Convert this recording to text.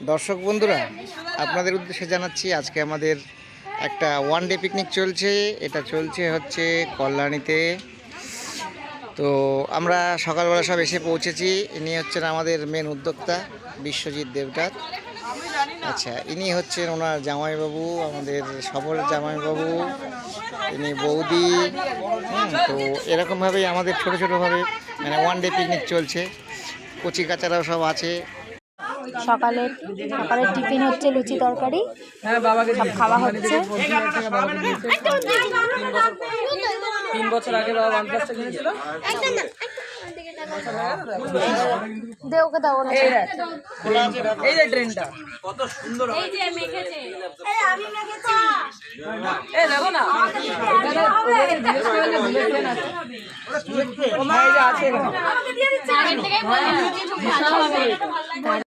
দর্শক বন্ধুরা, আপনাদের উদ্দেশ্যে জানাচ্ছি আজকে আমাদের একটা ওয়ান ডে পিকনিক চলছে। এটা চলছে হচ্ছে কল্যাণীতে। তো আমরা সকালবেলা সব এসে পৌঁছেছি। ইনি হচ্ছেন আমাদের মেন উদ্যোক্তা বিশ্বজিৎ দেবনাথ। আচ্ছা, ইনি হচ্ছেন ওনার জামাইবাবু, আমাদের সবল জামাইবাবু, ইনি বৌদি। তো এরকমভাবেই আমাদের ছোটো ছোটোভাবে মানে ওয়ান ডে পিকনিক চলছে। কচি কাচারাও সব আছে। সকালের টিফিন হচ্ছে লুচি তরকারি, সব খাওয়া হচ্ছে। 3 বছর আগে বাবা ওয়ানপ্লাসটা কিনেছিল। দে ওকে দাও না। এই যে ট্রেনটা কত সুন্দর, এই যে মেখেছে, এই আমি মেখেছি, এই দেখো না এখানে ওদের জিজ্ঞেস করলে বুলেট ট্রেন আছে, ওরা বুলেট ট্রেন এই যে আছে এখানে, আমাকে দিয়ে দিচ্ছে আগে থেকেই বলে লুচি খুব ভালো হবে।